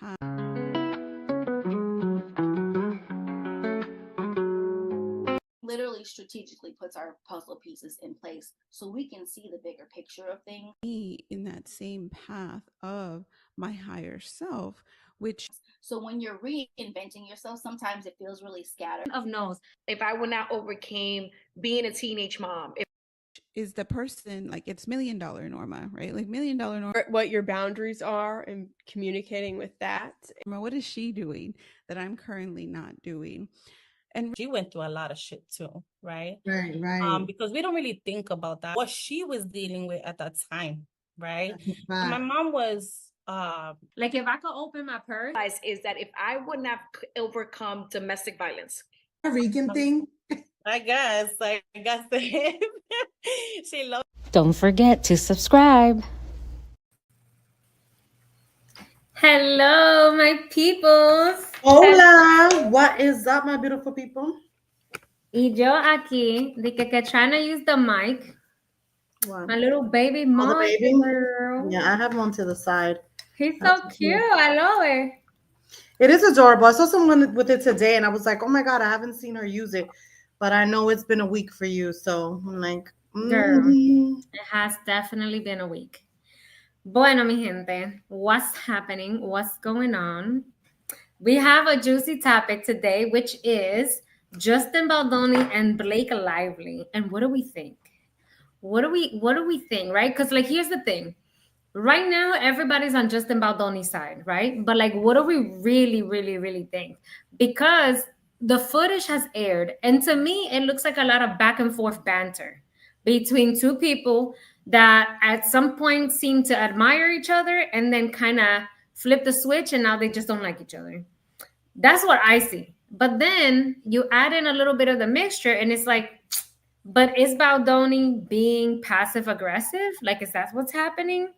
past. Literally strategically puts our puzzle pieces in place so we can see the bigger picture of things. In that same path of my higher self, which So when you're reinventing yourself, sometimes it feels really scattered. Of knows if I would not overcame being a teenage mom. is the person like it's $1,000,000 Norma, right? Like $1,000,000 Norma. What your boundaries are and communicating with that. What is she doing that I'm currently not doing? And she went through a lot of shit too, right? Right. Because we don't really think about that, what she was dealing with at that time, right? My mom was like, if I could open my purse, is that if I wouldn't have overcome domestic violence, a Rican thing. I guess she loves. Don't forget to subscribe. Hello, my peoples. Hola, what is up, my beautiful people? Y yo aquí, de que trying to use the mic. What? My little baby mom. Baby? Yeah, I have one to the side. He's so cute. I love it. It is adorable. I saw someone with it today, and I was like, oh my God, I haven't seen her use it. But I know it's been a week for you, so I'm like, Girl, it has definitely been a week. Bueno, mi gente, what's happening? What's going on? We have a juicy topic today, which is Justin Baldoni and Blake Lively. And what do we think? What do we think, right? Because like, here's the thing. Right now, everybody's on Justin Baldoni's side, right? But like, what do we really think? Because the footage has aired, and to me, it looks like a lot of back and forth banter between two people that at some point seem to admire each other and then kind of flip the switch and now they just don't like each other. That's what I see. But then you add in a little bit of the mixture and it's like, but is Baldoni being passive aggressive? Like, is that what's happening?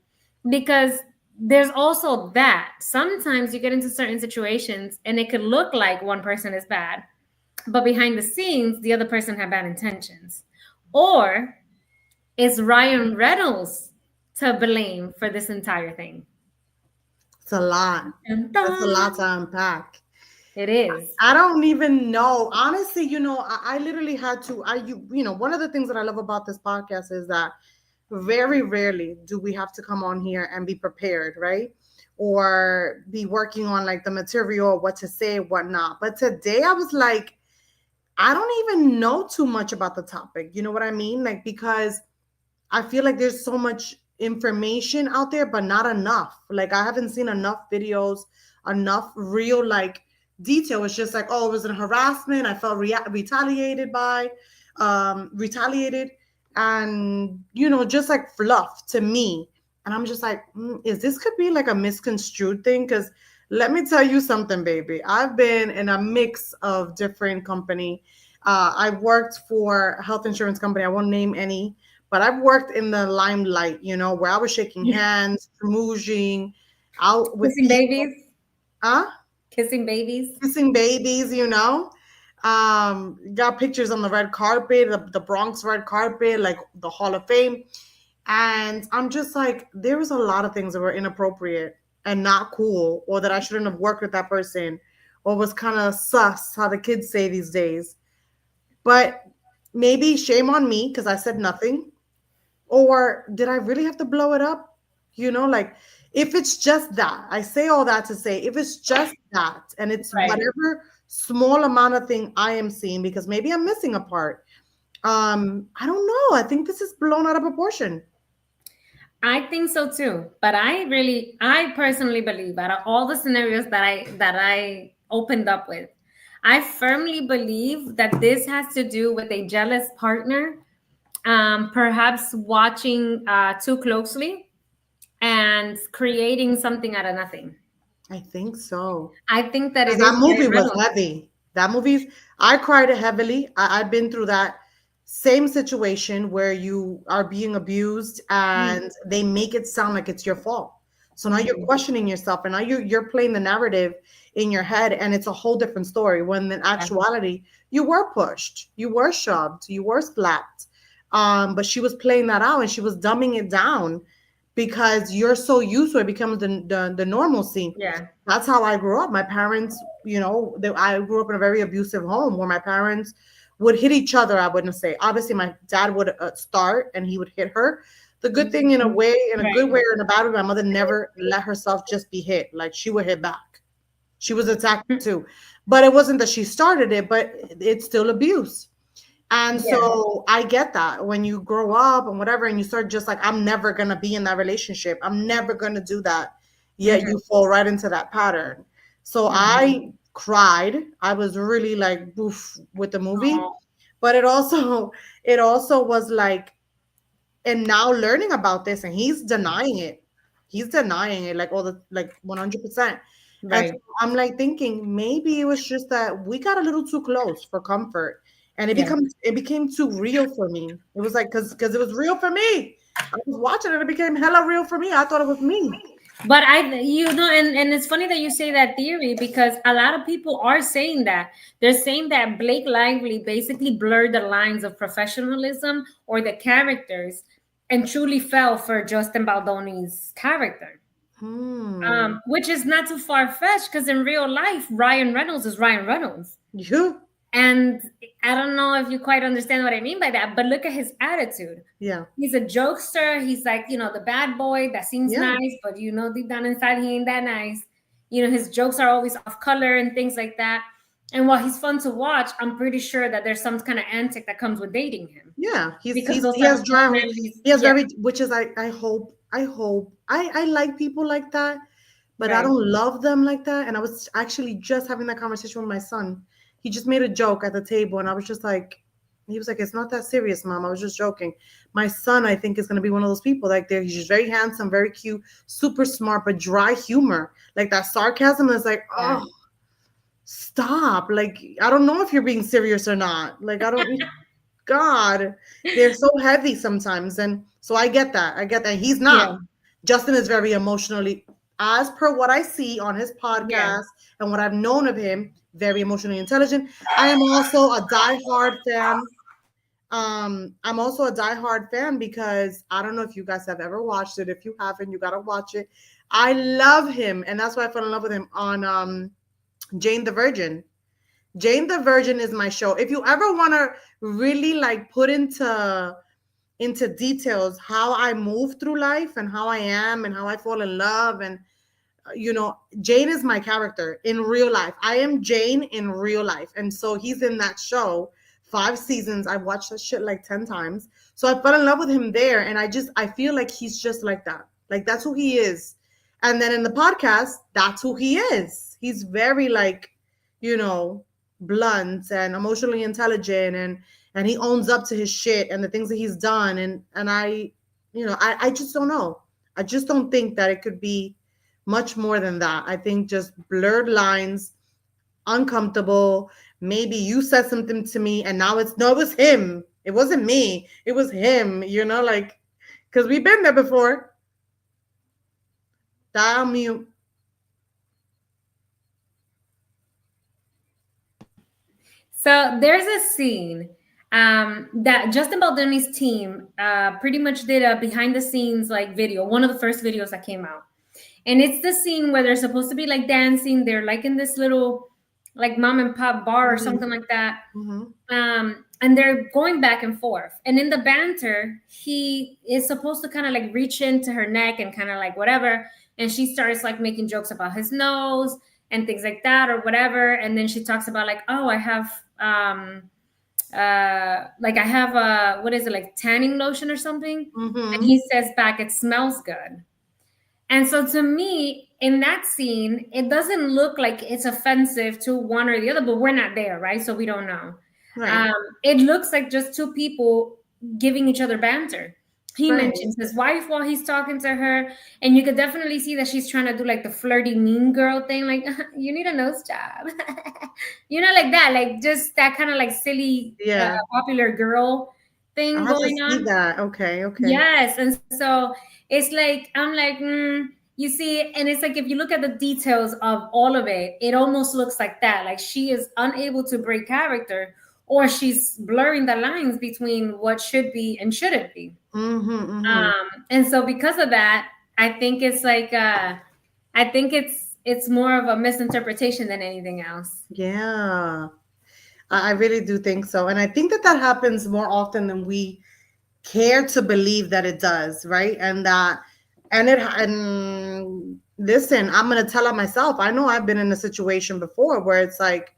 Because there's also that. Sometimes you get into certain situations and it could look like one person is bad, but behind the scenes, the other person had bad intentions. Or is Ryan Reynolds to blame for this entire thing? It's a lot. That's a lot to unpack. It is. I don't even know. Honestly, I literally had to, one of the things that I love about this podcast is that very rarely do we have to come on here and be prepared, right? Or be working on like the material, what to say, what not. But today I was like, I don't even know too much about the topic. You know what I mean? Like, because I feel like there's so much information out there, but not enough. Like, I haven't seen enough videos, enough real like detail. It's just like, oh, it was an harassment. I felt retaliated and just like fluff to me. And I'm just like, is this could be like a misconstrued thing? Because let me tell you something, baby. I've been in a mix of different company. I've worked for a health insurance company. I won't name any, but I've worked in the limelight, where I was shaking hands, schmoozing, out with kissing babies. Kissing babies, got pictures on the red carpet, the Bronx red carpet, like the Hall of Fame. And I'm just like, there was a lot of things that were inappropriate and not cool, or that I shouldn't have worked with that person, or was kind of sus, how the kids say these days. But maybe shame on me because I said nothing. Or did I really have to blow it up? Like, if it's just that, I say all that to say, if it's just that, and it's right, whatever small amount of thing I am seeing, because maybe I'm missing a part. I don't know. I think this is blown out of proportion. I think so too. But I personally believe, out of all the scenarios that I opened up with, I firmly believe that this has to do with a jealous partner, perhaps watching too closely and creating something out of nothing. I think so. I think that that movie was heavy. I cried heavily. I've been through that same situation where you are being abused and they make it sound like it's your fault. So now you're questioning yourself, and now you're playing the narrative in your head, and it's a whole different story, when in actuality you were pushed, you were shoved, you were slapped. But she was playing that out and she was dumbing it down. because you're so used to it, becomes the normalcy. Yeah. That's how I grew up. My parents, I grew up in a very abusive home where my parents would hit each other. I wouldn't say. Obviously, my dad would start and he would hit her. The good thing, in a way, in a good way or in a bad way, my mother never let herself just be hit. Like, she would hit back. She was attacked too. But it wasn't that she started it, but it's still abuse. And so I get that when you grow up and whatever, and you start just like, I'm never going to be in that relationship. I'm never going to do that. Yet you fall right into that pattern. So I cried. I was really like, oof, with the movie. But it also was like, and now learning about this, and he's denying it. He's denying it like all the, like 100%. And so I'm like thinking maybe it was just that we got a little too close for comfort, and it became too real for me. It was like because it was real for me. I was watching it, it became hella real for me. I thought it was me. But and it's funny that you say that theory, because a lot of people are saying that. They're saying that Blake Lively basically blurred the lines of professionalism or the characters and truly fell for Justin Baldoni's character. Which is not too far-fetched, because in real life, Ryan Reynolds is Ryan Reynolds. Yeah. And I don't know if you quite understand what I mean by that, but look at his attitude. Yeah. He's a jokester. He's like, the bad boy that seems nice, but deep down inside, he ain't that nice. His jokes are always off color and things like that. And while he's fun to watch, I'm pretty sure that there's some kind of antic that comes with dating him. Yeah. He has drama. He has very, which is, I hope, I like people like that, but I don't love them like that. And I was actually just having that conversation with my son. He just made a joke at the table, and I was just like, he was like, it's not that serious, Mom. I was just joking. My son, I think, is going to be one of those people like he's just very handsome, very cute, super smart, but dry humor. Like that sarcasm is like, oh, stop. Like, I don't know if you're being serious or not. Like, I don't, God, they're so heavy sometimes. And so I get that. He's not. Yeah. Justin is very emotionally, as per what I see on his podcast and what I've known of him, very emotionally intelligent. I am also a diehard fan. I'm also a diehard fan because I don't know if you guys have ever watched it. If you haven't, you gotta watch it. I love him, and that's why I fell in love with him on Jane the Virgin. Jane the Virgin is my show. If you ever want to really like put into details how I move through life and how I am and how I fall in love, and Jane is my character in real life. I am Jane in real life. And so he's in that show, 5 seasons. I watched that shit like 10 times. So I fell in love with him there. And I feel like he's just like that. Like, that's who he is. And then in the podcast, that's who he is. He's very like, blunt and emotionally intelligent. And he owns up to his shit and the things that he's done. And I just don't know. I just don't think that it could be much more than that. I think just blurred lines, uncomfortable. Maybe you said something to me and now it was him. It wasn't me. It was him, like, because we've been there before. Dial mute. So there's a scene that Justin Baldoni's team pretty much did a behind the scenes like video, one of the first videos that came out. And it's the scene where they're supposed to be like dancing. They're like in this little like mom and pop bar or something like that. And they're going back and forth. And in the banter, he is supposed to kind of like reach into her neck and kind of like whatever. And she starts like making jokes about his nose and things like that or whatever. And then she talks about like, oh, I have what is it, like tanning lotion or something? And he says back, it smells good. And so to me, in that scene, it doesn't look like it's offensive to one or the other, but we're not there, right? So we don't know. Right. It looks like just two people giving each other banter. He mentions his wife while he's talking to her, and you could definitely see that she's trying to do like the flirty mean girl thing, like, you need a nose job. Like that, like just that kind of like silly, popular girl thing going on. See that. Okay. Yes. And so it's like, I'm like, you see, and it's like, if you look at the details of all of it, it almost looks like that. Like she is unable to break character or she's blurring the lines between what should be and shouldn't be. And so because of that, I think it's like I think it's more of a misinterpretation than anything else. Yeah, I really do think so. And I think that happens more often than we care to believe that it does, right? And listen, I'm gonna tell it myself. I know I've been in a situation before where it's like,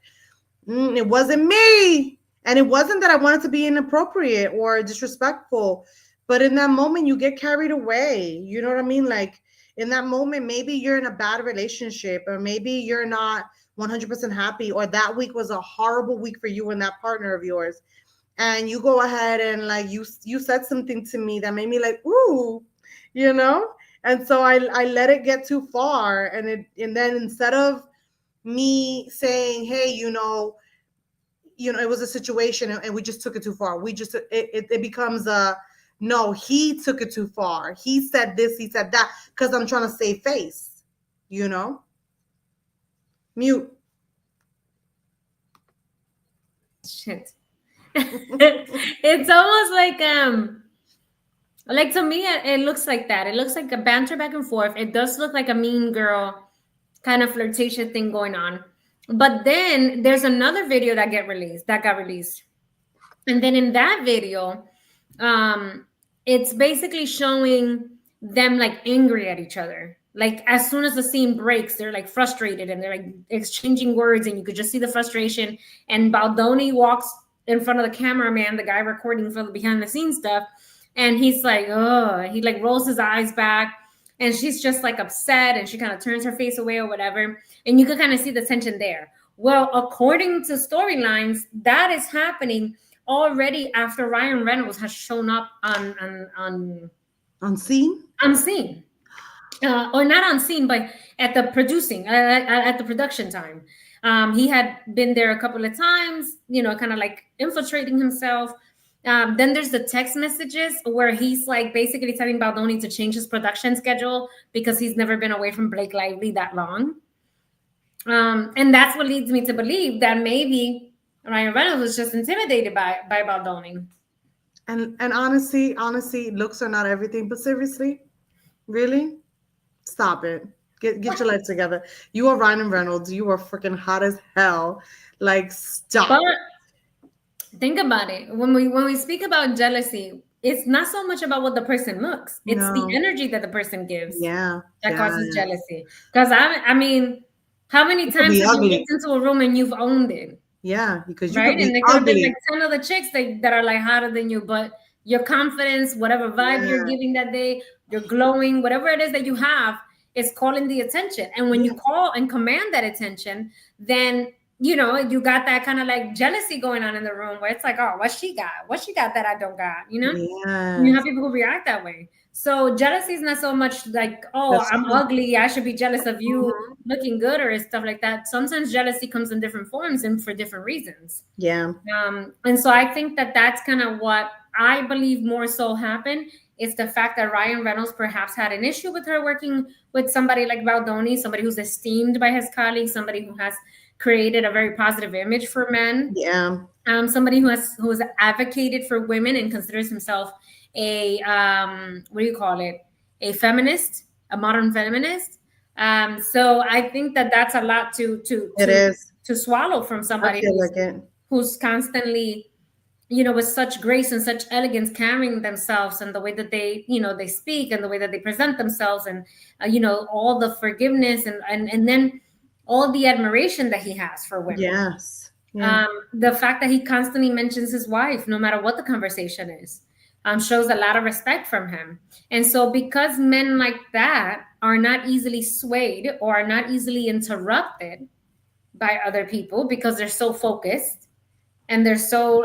it wasn't me, and it wasn't that I wanted to be inappropriate or disrespectful, but in that moment you get carried away. You know what I mean? Like in that moment, maybe you're in a bad relationship, or maybe you're not 100% happy, or that week was a horrible week for you and that partner of yours, and you go ahead and like you said something to me that made me like, ooh, you know. And so I let it get too far, and then instead of me saying, hey, it was a situation and we just took it too far, it becomes no, he took it too far, he said this, he said that, because I'm trying to save face. Mute. Shit. It's almost like to me it looks like that. It looks like a banter back and forth. It does look like a mean girl kind of flirtation thing going on. But then there's another video that got released. And then in that video, it's basically showing them like angry at each other. Like as soon as the scene breaks, they're like frustrated and they're like exchanging words, and you could just see the frustration. And Baldoni walks in front of the cameraman, the guy recording for the behind the scenes stuff, and he's like, oh, he like rolls his eyes back, and she's just like upset, and she kind of turns her face away or whatever, and you could kind of see the tension there. Well, according to storylines, that is happening already after Ryan Reynolds has shown up on scene, or not on scene, but at the at the production time. He had been there a couple of times, kind of like infiltrating himself. Then there's the text messages where he's like basically telling Baldoni to change his production schedule because he's never been away from Blake Lively that long. And that's what leads me to believe that maybe Ryan Reynolds was just intimidated by Baldoni. And honestly, looks are not everything. But seriously, really, stop it. Get your life together. You are Ryan Reynolds. You are freaking hot as hell. Like, stop. But think about it. When we speak about jealousy, it's not so much about what the person looks. It's the energy that the person gives. Yeah. That causes jealousy. Because I mean, how many times have you walked into a room and you've owned it? Yeah, because you right, and there could have been like 10 other chicks that are like hotter than you, but your confidence, whatever vibe you're giving that day, you're glowing, whatever it is that you have is calling the attention. And when you call and command that attention, then you got that kind of like jealousy going on in the room where it's like, oh, what she got that I don't got, you have people who react that way. So jealousy is not so much like, oh, I'm ugly, I should be jealous of you looking good or stuff like that. Sometimes jealousy comes in different forms and for different reasons. Yeah. And so I think that that's kind of what I believe more so happened, is the fact that Ryan Reynolds perhaps had an issue with her working with somebody like Baldoni, somebody who's esteemed by his colleagues, somebody who has created a very positive image for men. Yeah. Somebody who has advocated for women and considers himself a a feminist, a modern feminist. So I think that that's a lot to swallow from somebody who's constantly, with such grace and such elegance carrying themselves, and the way that they, they speak and the way that they present themselves, and all the forgiveness and then all the admiration that he has for women. Yes. Yeah. The fact that he constantly mentions his wife, no matter what the conversation is, shows a lot of respect from him. And so because men like that are not easily swayed or are not easily interrupted by other people because they're so focused and they're so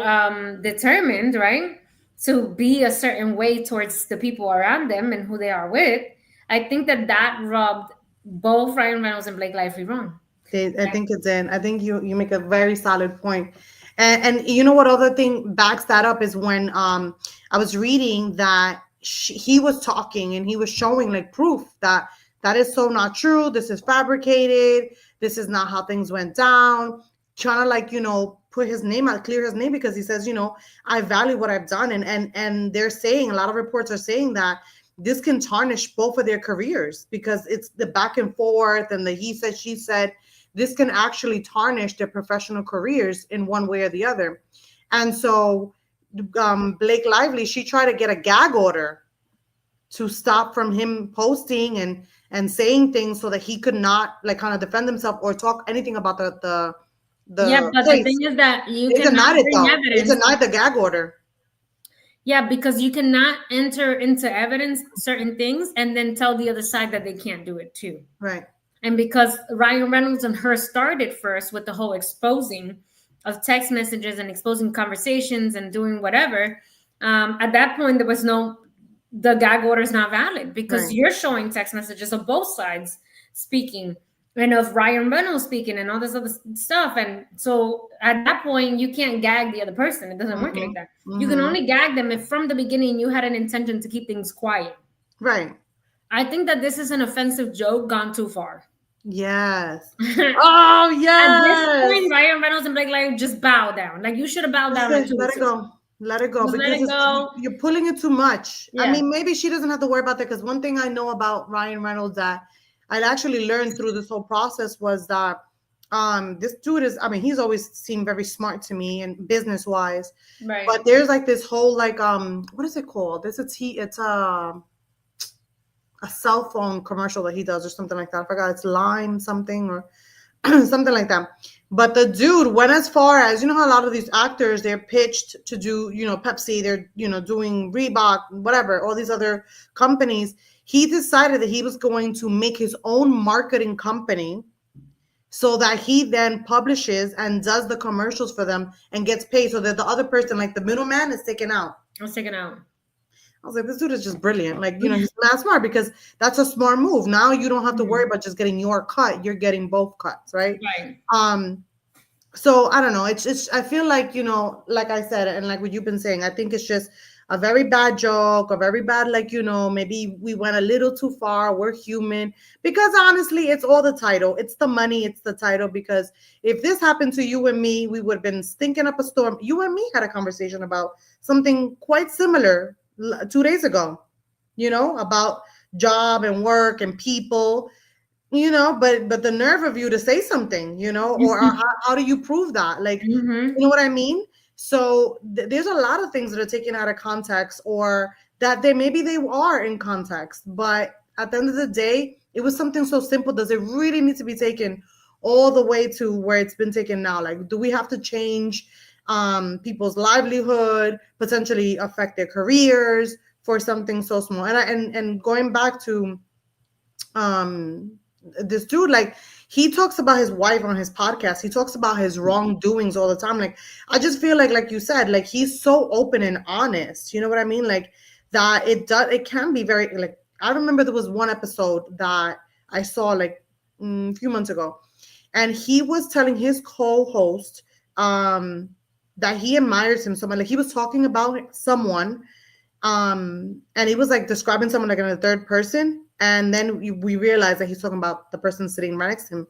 determined, right, to be a certain way towards the people around them and who they are with, I think that rubbed both Ryan Reynolds and Blake Lively wrong. I think it did. I think you make a very solid point. And you know what other thing backs that up is when I was reading that he was talking and he was showing like proof that is so not true. This is fabricated. This is not how things went down. trying to like, put his name out, clear his name, because he says, I value what I've done. And they're saying, a lot of reports are saying that this can tarnish both of their careers, because it's the back and forth and the he said, she said. This can actually tarnish their professional careers in one way or the other. And so Blake Lively, she tried to get a gag order to stop from him posting and saying things, so that he could not like kind of defend himself or talk anything about the Yeah, but case. the thing is that you They cannot denied it bring though. evidence. They denied the gag order. Yeah, because you cannot enter into evidence certain things and then tell the other side that they can't do it too. Right. And because Ryan Reynolds and her started first with the whole exposing of text messages and exposing conversations and doing whatever, at that point there was the gag order is not valid, because Right. you're showing text messages of both sides speaking, and of Ryan Reynolds speaking and all this other stuff. And so at that point, you can't gag the other person. It doesn't work like that. You can only gag them if from the beginning you had an intention to keep things quiet. Right. I think that this is an offensive joke gone too far. Yes. Oh, yes. At this point, Ryan Reynolds and Blake Lively just bow down. Like, you should have bowed down. Let it go. Let it go. Just because let it go. You're pulling it too much. Yeah. I mean, maybe she doesn't have to worry about that, because one thing I know about Ryan Reynolds that I actually learned through this whole process was that this dude is, I mean, he's always seemed very smart to me and business wise. Right. But there's like this whole like what is it called? It's a cell phone commercial that he does or something like that. I forgot, it's Lime something or something like that. But the dude went as far as, how a lot of these actors, they're pitched to do, Pepsi, they're, doing Reebok, whatever, all these other companies. He decided that he was going to make his own marketing company, so that he then publishes and does the commercials for them and gets paid, so that the other person, like the middleman, is taken out. I was taken out. I was like, this dude is just brilliant. Like, he's mad smart, because that's a smart move. Now you don't have to worry about just getting your cut. You're getting both cuts, right? Right. So I don't know. It's I feel like, like I said, and like what you've been saying, I think it's just a very bad joke, a very bad, like, maybe we went a little too far. We're human. Because honestly, it's all the title. It's the money. It's the title. Because if this happened to you and me, we would have been stinking up a storm. You and me had a conversation about something quite similar 2 days ago, about job and work and people, but the nerve of you to say something, or how do you prove that? Like, you know what I mean? So there's a lot of things that are taken out of context, or that maybe they are in context, but at the end of the day, it was something so simple. Does it really need to be taken all the way to where it's been taken now? Like, do we have to change people's livelihood, potentially affect their careers for something so small? And going back to this dude, like, he talks about his wife on his podcast. He talks about his wrongdoings all the time. Like, I just feel like you said, like, he's so open and honest. You know what I mean? Like, that it can be very, like, I remember there was one episode that I saw like a few months ago, and he was telling his co-host that he admires him so much. Like, he was talking about someone, and he was like describing someone like in the third person, and then we realized that he's talking about the person sitting right next to him.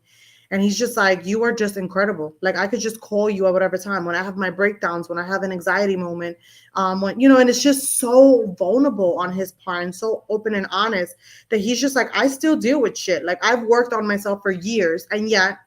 And he's just like, you are just incredible. Like, I could just call you at whatever time, when I have my breakdowns, when I have an anxiety moment, when, and it's just so vulnerable on his part and so open and honest that he's just like, I still deal with shit. Like, I've worked on myself for years, and yet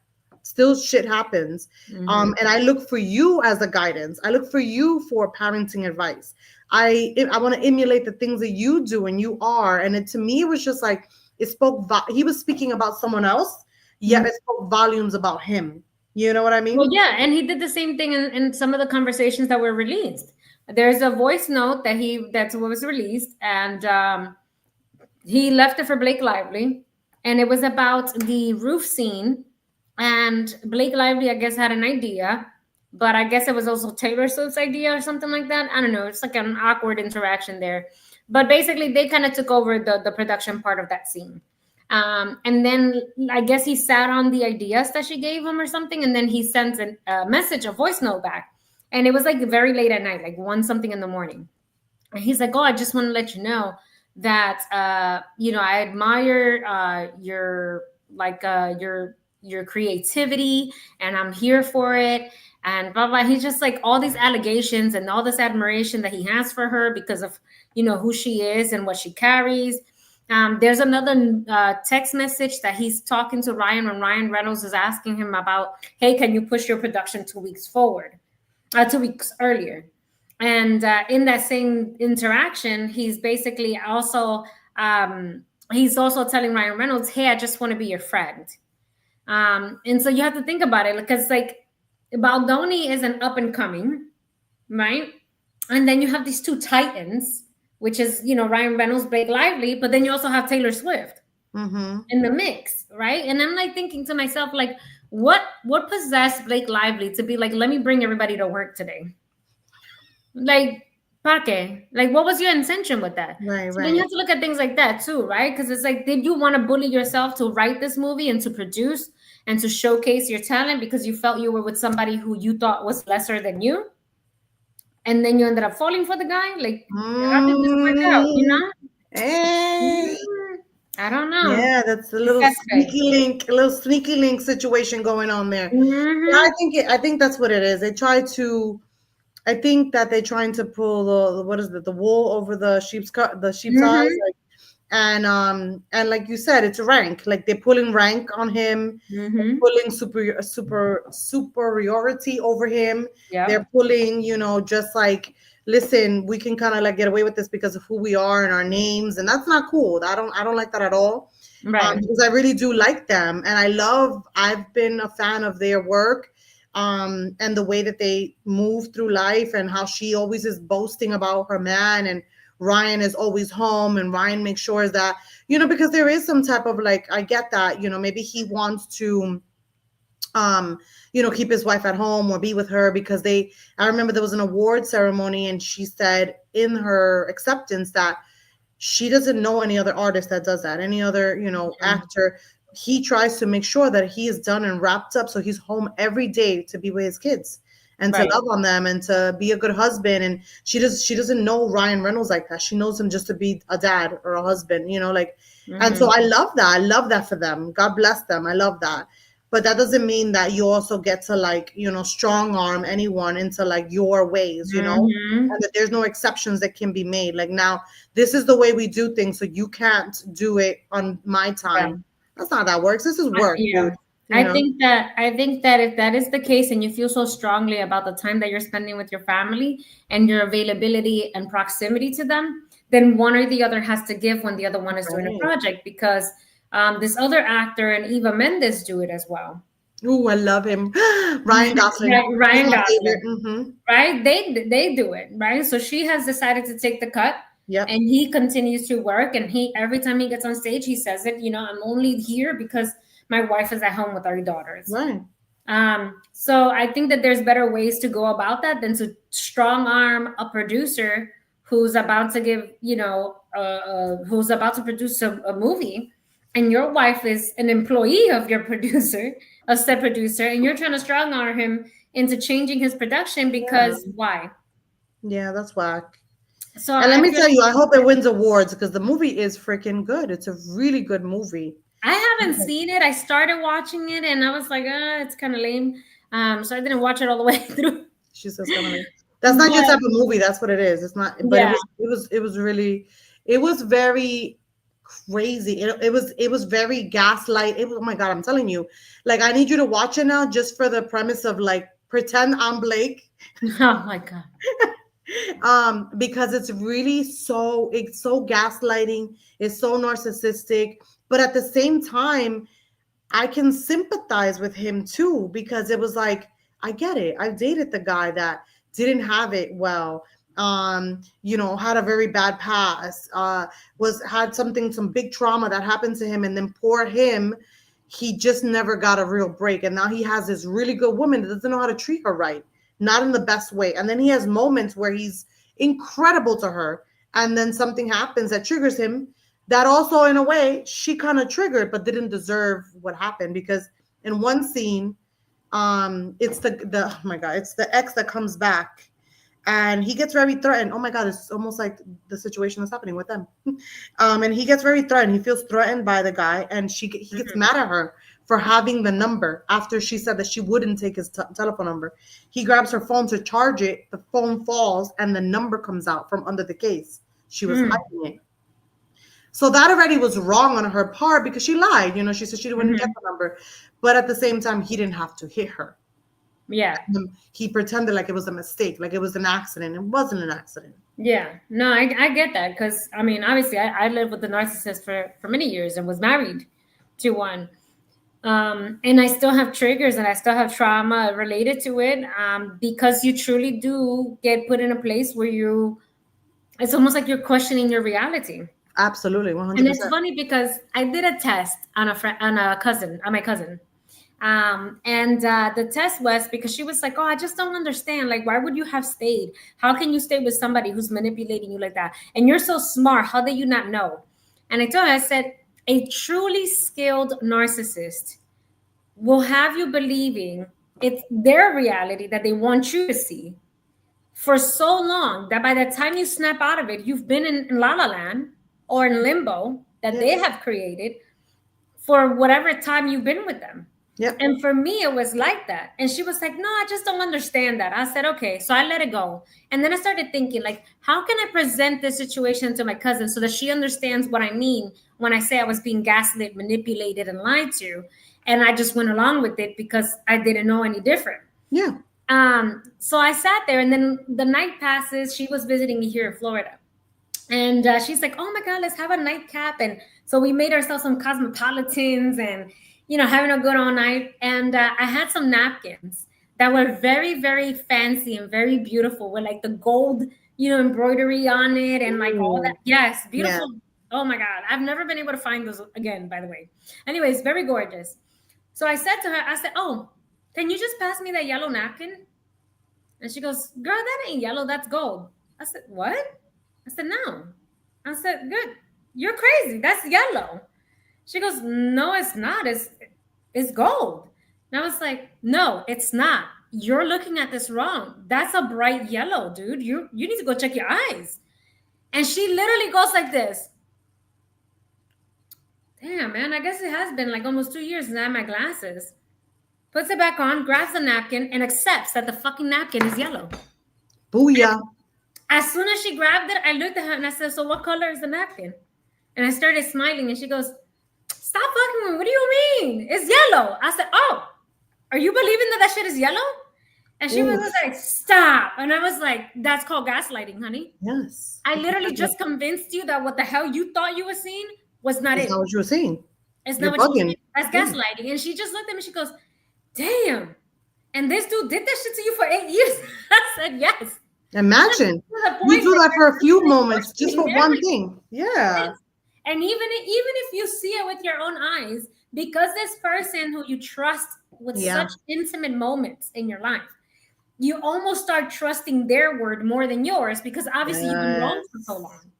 still shit happens. And I look for you as a guidance. I look for you for parenting advice. I want to emulate the things that you do and you are. And to me, it was just like, he was speaking about someone else, yet it spoke volumes about him. You know what I mean? Well, yeah. And he did the same thing in some of the conversations that were released. There's a voice note that's what was released. And he left it for Blake Lively. And it was about the roof scene. And Blake Lively, I guess, had an idea, but I guess it was also Taylor Swift's idea or something like that. I don't know. It's like an awkward interaction there. But basically, they kind of took over the production part of that scene. And then I guess he sat on the ideas that she gave him or something. And then he sent a message, a voice note back. And it was like very late at night, like 1 something in the morning. And he's like, oh, I just want to let you know that, I admire your your creativity and I'm here for it. And blah, blah. He's just like all these allegations and all this admiration that he has for her because of, who she is and what she carries. There's another text message that he's talking to Ryan when Ryan Reynolds is asking him about, hey, can you push your production 2 weeks forward, 2 weeks earlier? And in that same interaction, he's basically also telling Ryan Reynolds, hey, I just want to be your friend. And so you have to think about it because like Baldoni is an up and coming, right? And then you have these two titans, which is, Ryan Reynolds, Blake Lively, but then you also have Taylor Swift in the mix, right? And I'm like thinking to myself, like, what possessed Blake Lively to be like, let me bring everybody to work today? Like, ¿para qué? Like, what was your intention with that? Right, so right. then you have to look at things like that too, right? Because it's like, did you want to bully yourself to write this movie and to produce and to showcase your talent because you felt you were with somebody who you thought was lesser than you? And then you ended up falling for the guy? Like, how did this work out, Hey. I don't know. Yeah, that's a little sneaky link situation going on there. I think that's what it is. I think that they're trying to pull the wool over the sheep's eyes, like, and like you said, it's rank. Like they're pulling rank on him, pulling superiority over him. Yep. They're pulling, just like, listen, we can kind of like get away with this because of who we are and our names, and that's not cool. I don't like that at all. Right. Because I really do like them, and I've been a fan of their work. And the way that they move through life and how she always is boasting about her man and Ryan is always home and Ryan makes sure that, because there is some type of like, I get that, maybe he wants to, keep his wife at home or be with her because I remember there was an award ceremony and she said in her acceptance that she doesn't know any other artist that does that, any other, actor. He tries to make sure that he is done and wrapped up so he's home every day to be with his kids and to love on them and to be a good husband. And she doesn't know Ryan Reynolds like that. She knows him just to be a dad or a husband, and so I love that for them. God bless them. I love that. But that doesn't mean that you also get to like, strong arm anyone into like your ways, and that there's no exceptions that can be made. Like, now this is the way we do things, so you can't do it on my time. Right. That's not how that works. This is work. Dude. I think that if that is the case and you feel so strongly about the time that you're spending with your family and your availability and proximity to them, then one or the other has to give when the other one is doing a project, because this other actor and Eva Mendes do it as well. Oh, I love him. Ryan Gosling. Ryan Gosling. Right? They do it, right? So she has decided to take the cut. Yep. And he continues to work, and every time he gets on stage, he says it, I'm only here because my wife is at home with our daughters. Right. So I think that there's better ways to go about that than to strong arm a producer who's about to give, who's about to produce a movie, and your wife is an employee of your producer, a set producer, and you're trying to strong arm him into changing his production because why? Yeah, that's whack. So, and let me tell you, I hope it wins awards because the movie is freaking good. It's a really good movie. I haven't seen it. I started watching it and I was like, it's kind of lame. So I didn't watch it all the way through. She says kind of lame. That's not your type of movie. That's what it is. It's not. But it was really. It was very crazy. It was very gaslight. Oh my God, I'm telling you. Like, I need you to watch it now just for the premise of like, pretend I'm Blake. Oh my God. Because it's so gaslighting, it's so narcissistic, but at the same time, I can sympathize with him too, because it was like, I get it. I dated the guy that didn't have it well, had a very bad past, had some big trauma that happened to him, and then poor him, he just never got a real break, and now he has this really good woman that doesn't know how to treat her right. Not in the best way. And then he has moments where he's incredible to her. And then something happens that triggers him that also, in a way, she kind of triggered, but didn't deserve what happened. Because in one scene, it's oh my God, it's the ex that comes back and he gets very threatened. Oh my God, it's almost like the situation that's happening with them. And he gets very threatened. He feels threatened by the guy, and he gets mad at her for having the number after she said that she wouldn't take his telephone number. He grabs her phone to charge it. The phone falls and the number comes out from under the case. She was hiding it. So that already was wrong on her part because she lied. You know, she said she wouldn't get the number. But at the same time, he didn't have to hit her. Yeah. He pretended like it was a mistake, like it was an accident. It wasn't an accident. Yeah. No, I get that. Because, I mean, obviously, I lived with a narcissist for many years and was married to one. And I still have triggers and I still have trauma related to it, because you truly do get put in a place where it's almost like you're questioning your reality. Absolutely, 100%. And it's funny because I did a test on my cousin. And the test was because she was like, oh, I just don't understand. Like, why would you have stayed? How can you stay with somebody who's manipulating you like that? And you're so smart. How did you not know? And I told her, I said, a truly skilled narcissist will have you believing it's their reality that they want you to see for so long that by the time you snap out of it, you've been in La La Land or in limbo that they have created for whatever time you've been with them. Yep. And for me, it was like that. And she was like, no, I just don't understand that. I said, okay. So I let it go. And then I started thinking, like, how can I present this situation to my cousin so that she understands what I mean when I say I was being gaslit, manipulated, and lied to? And I just went along with it because I didn't know any different. Yeah. So I sat there, and then the night passes. She was visiting me here in Florida. And she's like, oh my God, let's have a nightcap. And so we made ourselves some cosmopolitans and, you know, having a good all night. And I had some napkins that were very, very fancy and very beautiful with like the gold, you know, embroidery on it and like all that. Yes, beautiful. Yeah. Oh my God. I've never been able to find those again, by the way. Anyways, very gorgeous. So I said to her, I said, oh, can you just pass me that yellow napkin? And she goes, girl, that ain't yellow, that's gold. I said, what? I said, no. I said, good. You're crazy. That's yellow. She goes, no, it's not. It's gold. And I was like, no, it's not. You're looking at this wrong. That's a bright yellow, dude. You need to go check your eyes. And she literally goes like this. Damn, man, I guess it has been like almost 2 years since I had my glasses. Puts it back on, grabs the napkin, and accepts that the fucking napkin is yellow. Booyah. As soon as she grabbed it, I looked at her and I said, so what color is the napkin? And I started smiling and she goes, stop fucking with me. What do you mean? It's yellow. I said, oh, are you believing that shit is yellow? And she was like, stop. And I was like, that's called gaslighting, honey. Yes. I literally just convinced you that what the hell you thought you were seeing was not it. That's not what you were seeing. It's not what you were seeing. That's gaslighting. And she just looked at me. She goes, damn. And this dude did that shit to you for 8 years? I said, yes. Imagine. You do that for a few moments just for one thing. Yeah. And even if you see it with your own eyes, because this person who you trust with such intimate moments in your life, you almost start trusting their word more than yours because obviously you've been wrong for so long.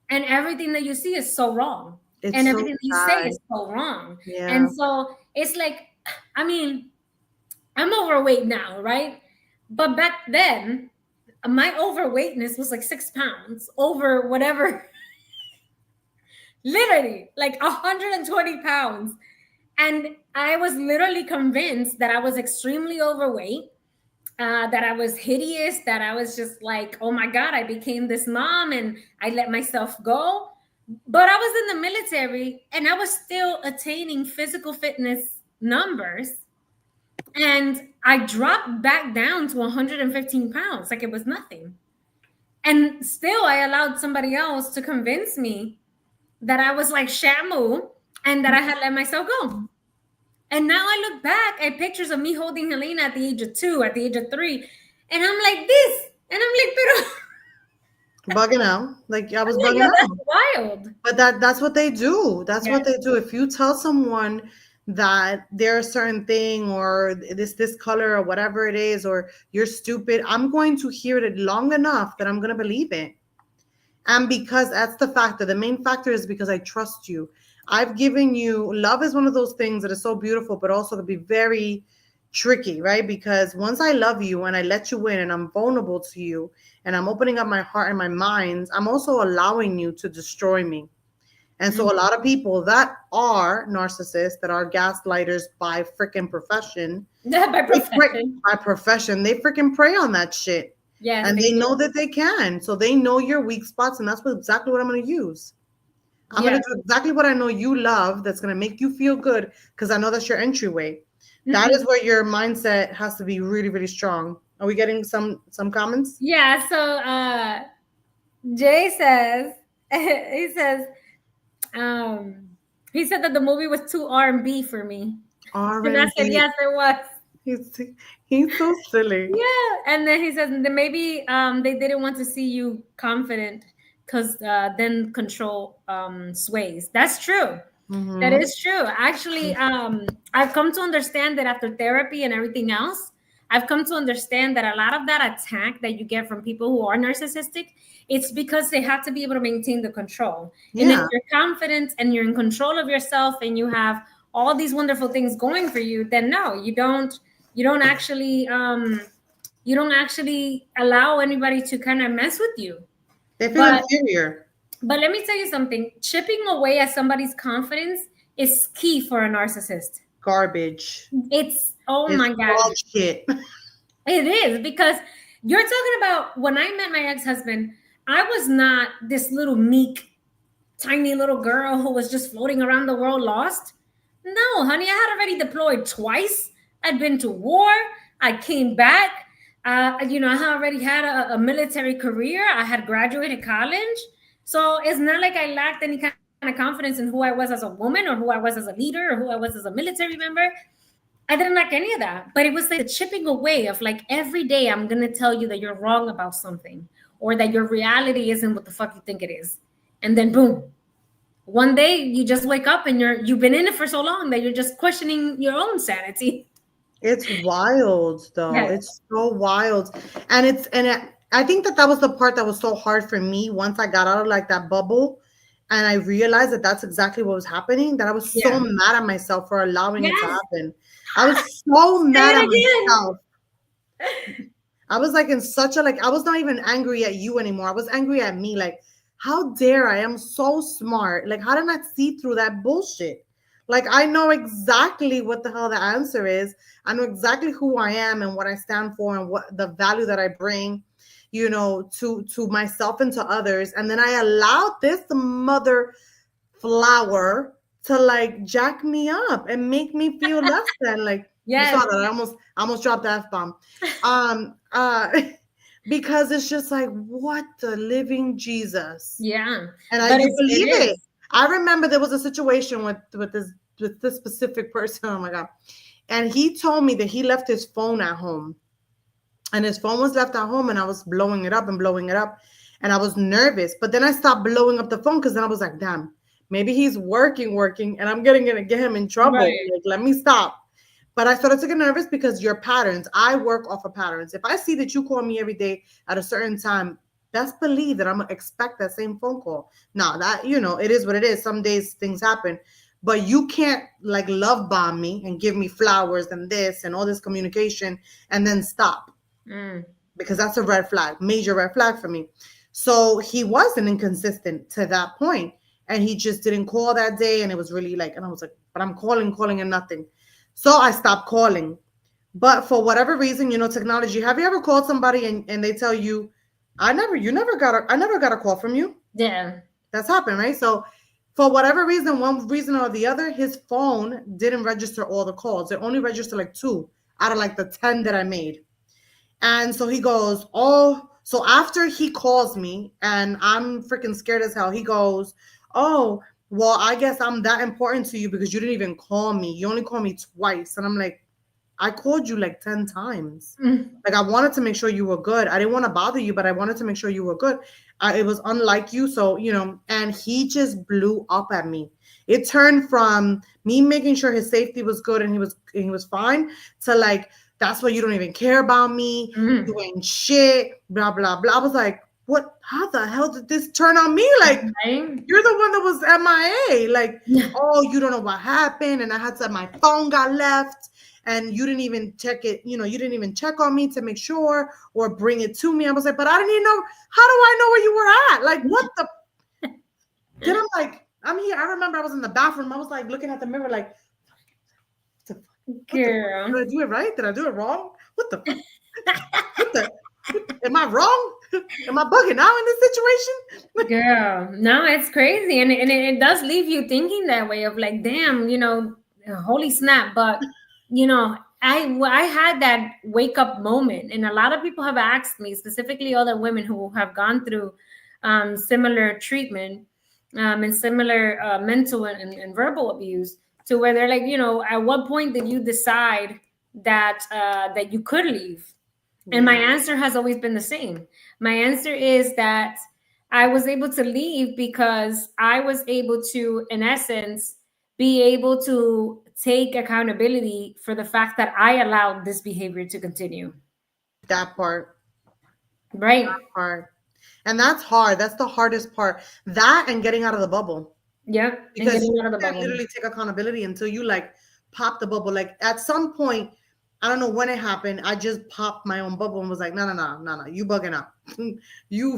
And everything that you see is so wrong. And everything that you say is so wrong. Yeah. And so it's like, I mean, I'm overweight now, right? But back then, my overweightness was like 6 pounds over whatever. Literally, like 120 pounds. And I was literally convinced that I was extremely overweight, that I was hideous, that I was just like, oh my God, I became this mom and I let myself go. But I was in the military and I was still attaining physical fitness numbers. And I dropped back down to 115 pounds, like it was nothing. And still I allowed somebody else to convince me that I was like Shamu and that I had let myself go. And now I look back at pictures of me holding Helena at the age of 2, at the age of 3, and I'm like this. And I'm like, pero bugging out. Like I was bugging out. That's wild. But that's what they do. That's what they do. If you tell someone that they're a certain thing or this color or whatever it is, or you're stupid, I'm going to hear it long enough that I'm going to believe it. And because that's the factor. The main factor is because I trust you. I've given you, love is one of those things that is so beautiful, but also can be very tricky, right? Because once I love you and I let you in and I'm vulnerable to you and I'm opening up my heart and my mind, I'm also allowing you to destroy me. And so a lot of people that are narcissists, that are gaslighters by freaking profession, By profession. they freaking prey on that shit. Yes, And they do. know that they can. So they know your weak spots, and that's exactly what I'm going to use. I'm going to do exactly what I know you love that's going to make you feel good, because I know that's your entryway. That is where your mindset has to be really, really strong. Are we getting some comments? Yeah, so Jay says, he says, he said that the movie was too R&B for me. And I said, yes, it was. He's so silly. Yeah, and then he says that maybe they didn't want to see you confident, because then control sways. That's true. Mm-hmm. That is true. Actually, I've come to understand that after therapy and everything else, I've come to understand that a lot of that attack that you get from people who are narcissistic, it's because they have to be able to maintain the control. Yeah. And if you're confident and you're in control of yourself and you have all these wonderful things going for you, then no, you don't actually allow anybody to kind of mess with you. They feel inferior. But let me tell you something. Chipping away at somebody's confidence is key for a narcissist. Garbage. It's my God. Shit. It is, because you're talking about when I met my ex-husband, I was not this little meek, tiny little girl who was just floating around the world lost. No, honey, I had already deployed twice. I'd been to war. I came back. I already had a military career. I had graduated college. So it's not like I lacked any kind of confidence in who I was as a woman, or who I was as a leader, or who I was as a military member. I didn't lack any of that. But it was like the chipping away of like, every day I'm going to tell you that you're wrong about something, or that your reality isn't what the fuck you think it is. And then boom, one day you just wake up and you've been in it for so long that you're just questioning your own sanity. It's wild, though. Yes. It's so wild. And I think that was the part that was so hard for me once I got out of like that bubble, and I realized that that's exactly what was happening, that I was so mad at myself for allowing it to happen. I was so mad at myself. I was like in such a, I was not even angry at you anymore. I was angry at me. Like, how dare I am so smart. Like, how did I see through that bullshit? Like, I know exactly what the hell the answer is. I know exactly who I am and what I stand for and what the value that I bring, to myself and to others. And then I allowed this mother flower to like jack me up and make me feel less than. Like, you saw that I almost dropped the F-bomb. Because it's just like, what the living Jesus. Yeah. And I do believe it. I remember there was a situation with this specific person. Oh my God. And he told me that he left his phone at home. And his phone was left at home, and I was blowing it up. And I was nervous. But then I stopped blowing up the phone, because then I was like, damn, maybe he's working, and I'm going to get him in trouble. Right. Like, let me stop. But I started to get nervous because your patterns, I work off of patterns. If I see that you call me every day at a certain time, best believe that I'm going to expect that same phone call. Now that, it is what it is. Some days things happen, but you can't like love bomb me and give me flowers and this and all this communication and then stop. Because that's a red flag, major red flag for me. So he wasn't inconsistent to that point, and he just didn't call that day. And it was really like, and I was like, but I'm calling and nothing. So I stopped calling. But for whatever reason, technology, have you ever called somebody and they tell you, I never got a call from you? Yeah. That's happened, right? So for whatever reason, one reason or the other, his phone didn't register all the calls. It only registered like 2 out of like the 10 that I made. And so he goes, so after he calls me and I'm freaking scared as hell, he goes, oh, well, I guess I'm that important to you because you didn't even call me. You only called me twice. And I'm like, I called you like 10 times. Like, I wanted to make sure you were good. I didn't want to bother you, but I wanted to make sure you were good. It was unlike you. So, and he just blew up at me. It turned from me making sure his safety was good and he was fine to like, that's why you don't even care about me. You ain't shit, blah, blah, blah. I was like, what? How the hell did this turn on me? Like, you're the one that was MIA. Like, oh, you don't know what happened. And I had to, my phone got left. And you didn't even check it, you didn't even check on me to make sure or bring it to me. I was like, but I didn't even know. How do I know where you were at? Like, what the? Then I'm like, I'm here. I remember I was in the bathroom. I was like looking at the mirror, like, Girl. did I do it right? Did I do it wrong? What the am I wrong? Am I bugging out in this situation? Girl, no, it's crazy. And it does leave you thinking that way of like, damn, holy snap. But, I had that wake up moment. And a lot of people have asked me, specifically other women who have gone through similar treatment and similar mental and verbal abuse, to where they're like, at what point did you decide that you could leave? And my answer has always been the same. My answer is that I was able to leave because I was able to, in essence, be able to take accountability for the fact that I allowed this behavior to continue. That part. Right. That part. And that's hard. That's the hardest part. That and getting out of the bubble. Yeah. Because you can't literally take accountability until you like pop the bubble. Like at some point, I don't know when it happened. I just popped my own bubble and was like, no, you bugging out. you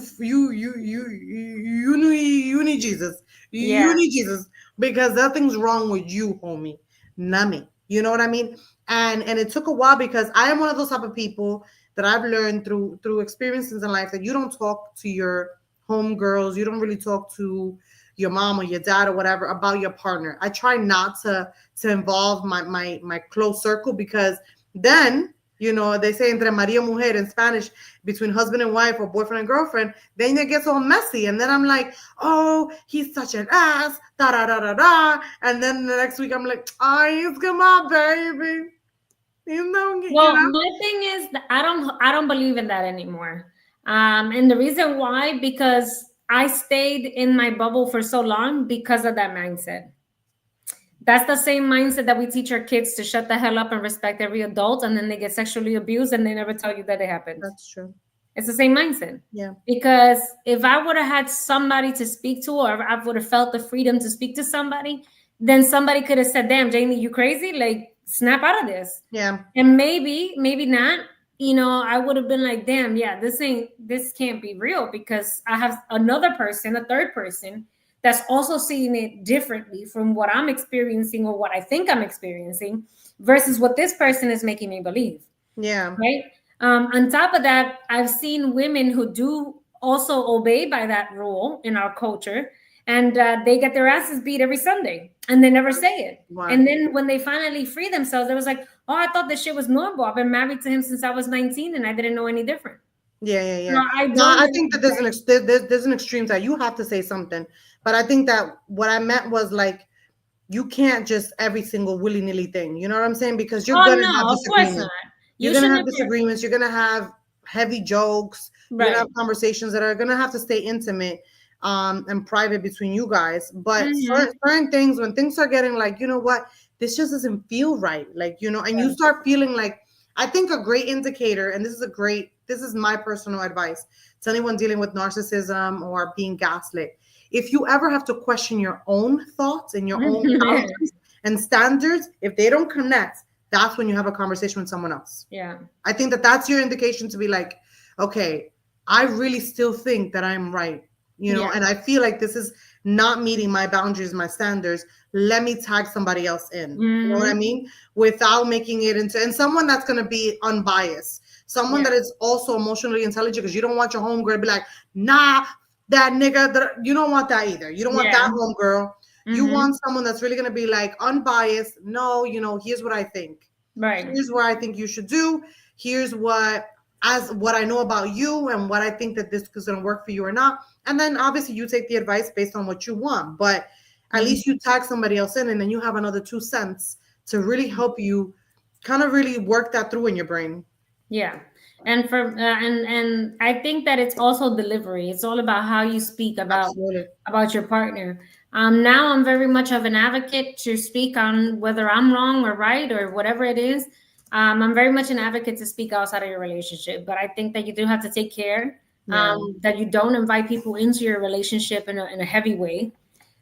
need Jesus. You need Jesus because nothing's wrong with you, homie. Not me. You know what I mean? And it took a while because I am one of those type of people that I've learned through experiences in life that you don't talk to your homegirls. You don't really talk to your mom or your dad or whatever about your partner. I try not to involve my close circle because then, they say entre Maria mujer in Spanish, between husband and wife or boyfriend and girlfriend, then it gets all messy. And then I'm like, oh, he's such an ass, da da da da da. And then the next week I'm like, oh, he's good, my baby. My thing is that I don't believe in that anymore. And the reason why, because I stayed in my bubble for so long because of that mindset. That's the same mindset that we teach our kids to shut the hell up and respect every adult, and then they get sexually abused and they never tell you that it happened. That's true. It's the same mindset. Yeah. Because if I would have had somebody to speak to, or I would have felt the freedom to speak to somebody, then somebody could have said, damn, Jamie, you crazy? Like, snap out of this. Yeah. And maybe not. I would have been like, damn, yeah, this can't be real, because I have another person, a third person, that's also seeing it differently from what I'm experiencing or what I think I'm experiencing versus what this person is making me believe. Yeah. Right. On top of that, I've seen women who do also obey by that rule in our culture, and they get their asses beat every Sunday and they never say it. Wow. And then when they finally free themselves, they was like, oh, I thought this shit was normal. I've been married to him since I was 19 and I didn't know any different. Yeah. No, I think that there's an extreme side. You have to say something. But I think that what I meant was like, you can't just every single willy-nilly thing. You know what I'm saying? Because you're going to have disagreements. You're going to have disagreements. You're going to have heavy jokes. Right. You're going to have conversations that are going to have to stay intimate and private between you guys. But certain things, when things are getting like, you know what, this just doesn't feel right. Like, and you start feeling like, I think a great indicator, and this is my personal advice to anyone dealing with narcissism or being gaslit. If you ever have to question your own thoughts and your own boundaries and standards, if they don't connect, that's when you have a conversation with someone else. Yeah. I think that that's your indication to be like, okay, I really still think that I'm right, and I feel like this is not meeting my boundaries, my standards. Let me tag somebody else in. You know what I mean? Without making it into, and someone that's going to be unbiased, someone that is also emotionally intelligent, because you don't want your homegirl to be like, nah, that nigga, you don't want that either. You don't want that homegirl. You want someone that's really going to be like unbiased. No, here's what I think. Right. Here's what I think you should do. Here's what I know about you and what I think that this is going to work for you or not. And then obviously you take the advice based on what you want, but at least you tag somebody else in, and then you have another 2 cents to really help you kind of really work that through in your brain. Yeah. And and I think that it's also delivery. It's all about how you speak about your partner. Now I'm very much of an advocate to speak on whether I'm wrong or right or whatever it is. I'm very much an advocate to speak outside of your relationship, but I think that you do have to take care that you don't invite people into your relationship in a heavy way.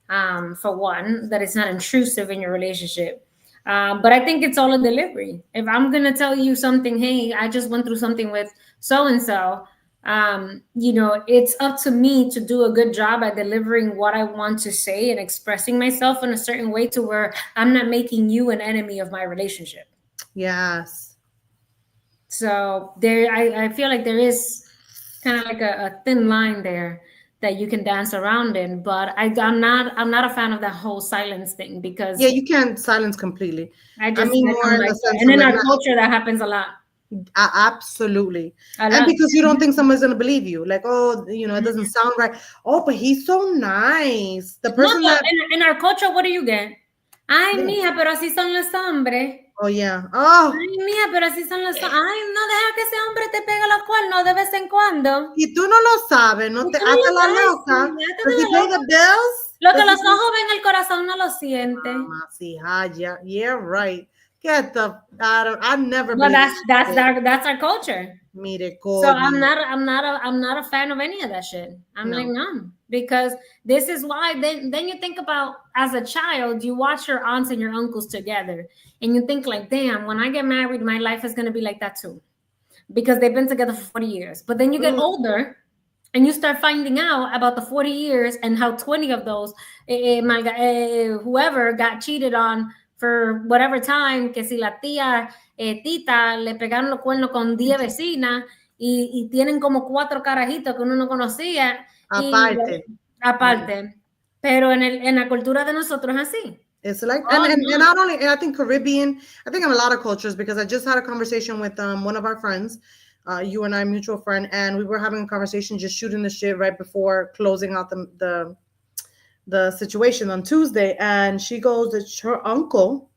For one, that it's not intrusive in your relationship. But I think it's all a delivery. If I'm going to tell you something, hey, I just went through something with so-and-so, It's up to me to do a good job at delivering what I want to say and expressing myself in a certain way to where I'm not making you an enemy of my relationship. Yes. So I feel like there is kind of like a thin line there that you can dance around in, but I'm not a fan of that whole silence thing, because you can't silence completely. I mean, don't more in like the that. sense And of in like, our culture, that happens a lot. Absolutely. A And lot. because you don't think someone's gonna believe you, like, oh, it doesn't sound right. Oh, but he's so nice. The person No, that in our culture, what do you get? Ay, Yeah. mija, pero así son los hombres. Oh yeah. Oh, Ay, mija, pero así son los hombres. Ay, no deja que ese hombre te pegue los cuernos de vez en cuando. y tú no lo sabes, no te tú no hasta lo la sabes, loca. sí, ya te Does he digo, pay the bills? Lo que Does he los pay- ojos ven, el corazón no lo siente. Mama, see, yeah, right. Get the out of. I never. But believed that's our culture. Mire, So I'm coño. not a fan of any of that shit. I'm No. like, no, because this is why then you think about, as a child, you watch your aunts and your uncles together and you think like, damn, when I get married, my life is going to be like that too, because they've been together for 40 years. But then you get older and you start finding out about the 40 years and how 20 of those, whoever got cheated on for whatever time, que si la tía tita le pegaron los cuernos con 10 vecinas y tienen como 4 carajitos que uno no conocía. Aparte. Pero en la cultura de nosotros es así. It's like, and not only, and I think Caribbean, I think in a lot of cultures, because I just had a conversation with one of our friends, you and I, mutual friend, and we were having a conversation, just shooting the shit right before closing out the situation on Tuesday. And she goes that her uncle,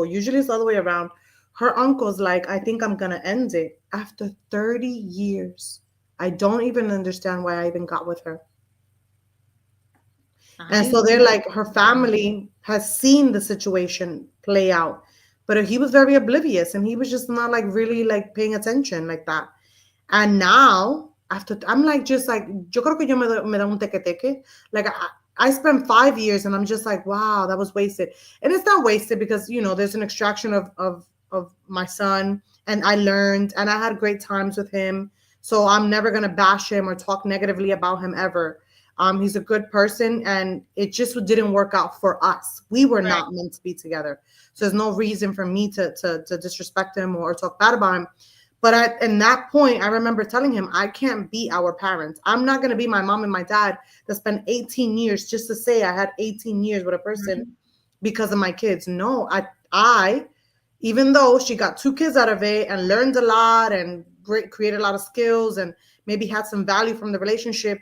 usually it's the other way around. Her uncle's like, I think I'm going to end it after 30 years. I don't even understand why I even got with her. And so they're like, her family has seen the situation play out, but he was very oblivious and he was just not like really like paying attention like that. And now after, I'm like, just like, yo creo que yo me da un teque. Like I spent 5 years and I'm just like, wow, that was wasted. And it's not wasted because, there's an extraction of my son, and I learned, and I had great times with him. So I'm never going to bash him or talk negatively about him ever. He's a good person, and it just didn't work out for us. We were not meant to be together. So there's no reason for me to disrespect him or talk bad about him. But in that point, I remember telling him, I can't be our parents. I'm not going to be my mom and my dad that spent 18 years just to say I had 18 years with a person because of my kids. No, I, even though she got 2 kids out of it and learned a lot and created a lot of skills and maybe had some value from the relationship,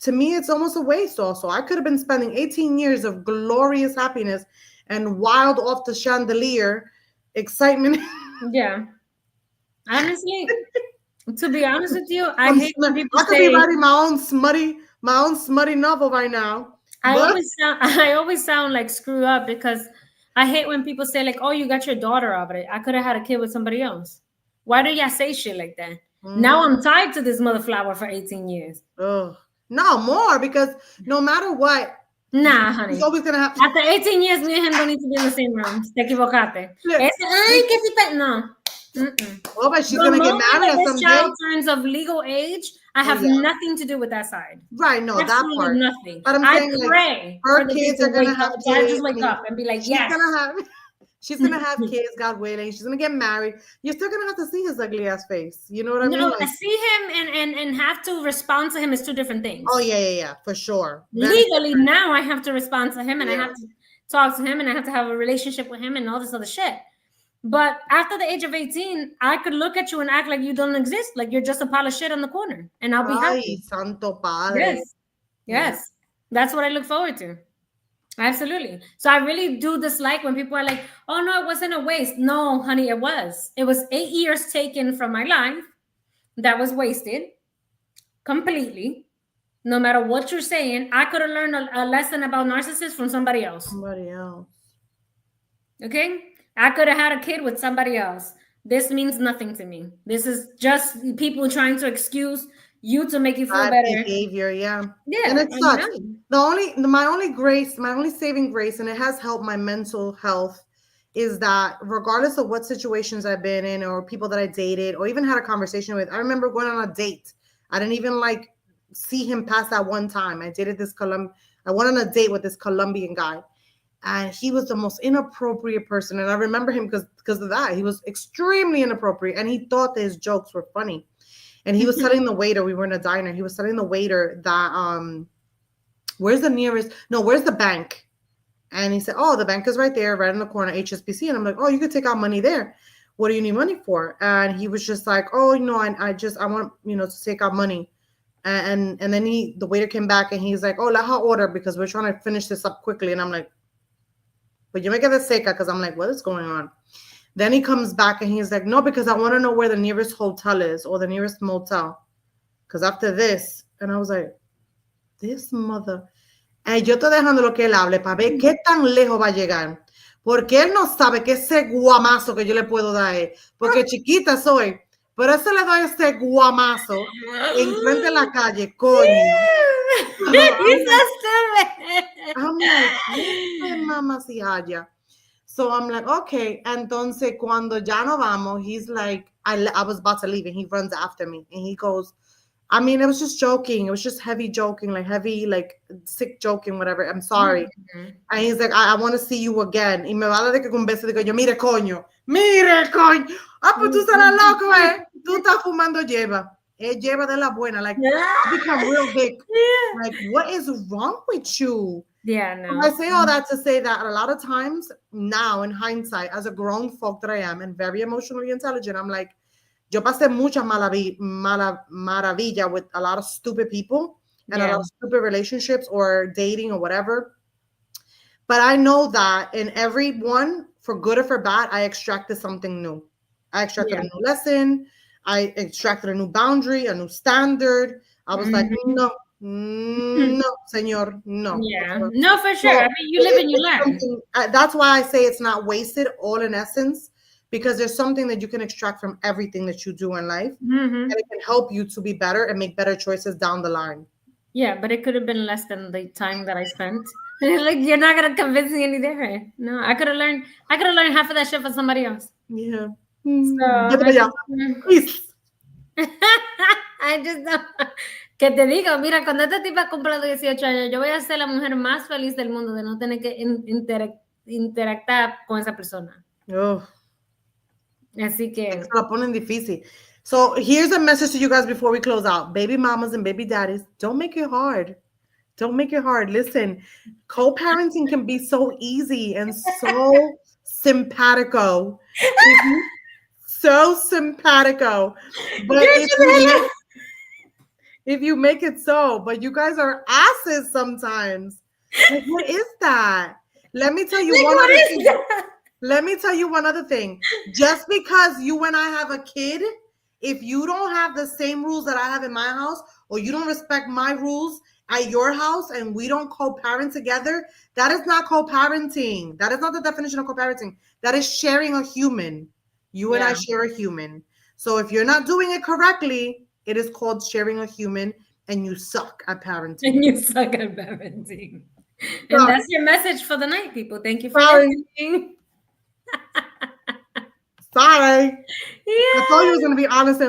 to me, it's almost a waste also. I could have been spending 18 years of glorious happiness and wild off the chandelier excitement. Yeah. Honestly, to be honest with you, I hate when people I could be writing my own smutty novel right now. I always sound like screw up, because I hate when people say like, oh, you got your daughter out of it. I could have had a kid with somebody else. Why do y'all say shit like that? Now I'm tied to this mother flower for 18 years. Oh, no, more, because no matter what. Nah, honey. It's always gonna happen. After 18 years, me and him don't need to be in the same room. Te equivocate. No. Well, but she's gonna get married at some child turns of legal age, I have nothing to do with that side. Right, no, absolutely that part. Nothing. But I'm saying, I pray her kids are gonna have kids. I just wake up and be like, she's gonna have kids, God willing. She's gonna get married. You're still gonna have to see his ugly ass face. You know what I mean? No, see him and have to respond to him is 2 different things. Oh yeah, for sure. Legally, now I have to respond to him and I have to talk to him and I have to have a relationship with him and all this other shit. But after the age of 18, I could look at you and act like you don't exist, like you're just a pile of shit on the corner, and I'll be happy. Santo Padre. Yes. That's what I look forward to. Absolutely. So I really do dislike when people are like, oh no, it wasn't a waste. No, honey, it was. It was 8 years taken from my life that was wasted completely. No matter what you're saying, I could have learned a lesson about narcissists from somebody else. Okay? I could have had a kid with somebody else. This means nothing to me. This is just people trying to excuse you to make you feel better. Behavior, yeah. And it sucks. My only saving grace, and it has helped my mental health, is that regardless of what situations I've been in or people that I dated or even had a conversation with, I remember going on a date I didn't even like see him past that one time. I went on a date with this Colombian guy, and he was the most inappropriate person. And I remember him because of that. He was extremely inappropriate, and he thought that his jokes were funny. And he was telling the waiter, we were in a diner, he was telling the waiter that, where's the bank? And he said, oh, the bank is right there, right in the corner, HSBC. And I'm like, oh, you could take out money there. What do you need money for? And he was just like, oh, I want, to take out money. And then the waiter came back and he's like, oh, let her order because we're trying to finish this up quickly. And I'm like, but you make it seca, because I'm like, what is going on? Then he comes back and he's like, no, because I want to know where the nearest hotel is or the nearest motel. Because after this, and I was like, this mother. And yo estoy dejando lo que él hable para ver qué tan lejos va a llegar. Porque él no sabe que ese guamazo que yo le puedo dar es. Porque chiquita soy. Pero eso le doy ese guamazo enfrente de la calle, coño. I'm like, mamá si haya. So I'm like, okay. Entonces, cuando ya no vamos, he's like, I was about to leave, and he runs after me. And he goes, I mean, it was just joking. It was just heavy joking, like sick joking, whatever. I'm sorry. Mm-hmm. And he's like, I want to see you again. Y me va a dar de que con beso. Digo yo, mire, coño. Ah, pues tú serás loco, eh. Tú estás fumando hierba. Hierba de la buena. Like, you become real big. Yeah. Like, what is wrong with you? Yeah, no. I say all that to say that a lot of times now, in hindsight, as a grown folk that I am and very emotionally intelligent, I'm like, yo pasé mucha maravilla with a lot of stupid people and a lot of stupid relationships or dating or whatever. But I know that in every one, for good or for bad, I extracted something new. I extracted a new lesson. I extracted a new boundary, a new standard. I was like, no, señor, no. Yeah, no, for sure. So, I mean, you live and you learn. That's why I say it's not wasted, all in essence, because there's something that you can extract from everything that you do in life, and it can help you to be better and make better choices down the line. Yeah, but it could have been less than the time that I spent. Like, you're not gonna convince me any different. No, I could have learned half of that shit from somebody else. Yeah. So, I just don't. Que te digo, mira, cuando esta tipa cumpla 18 años, yo voy a ser la mujer más feliz del mundo de no tener que interactuar con esa persona. Oh. Así que. Se la ponen difícil. So here's a message to you guys before we close out. Baby mamas and baby daddies, don't make it hard. Don't make it hard. Listen, co-parenting can be so easy and so simpatico. So simpatico. But if you make it so, but you guys are asses sometimes. Like, what is that? Let me tell you one other thing. Let me tell you one other thing. Just because you and I have a kid, if you don't have the same rules that I have in my house, or you don't respect my rules at your house, and we don't co-parent together, that is not co-parenting. That is not the definition of co-parenting. That is sharing a human. You and I share a human. So if you're not doing it correctly, it is called sharing a human, and you suck at parenting. And you suck at parenting. And that's your message for the night, people. Thank you for listening. Sorry. Yeah. I thought you was going to be honest and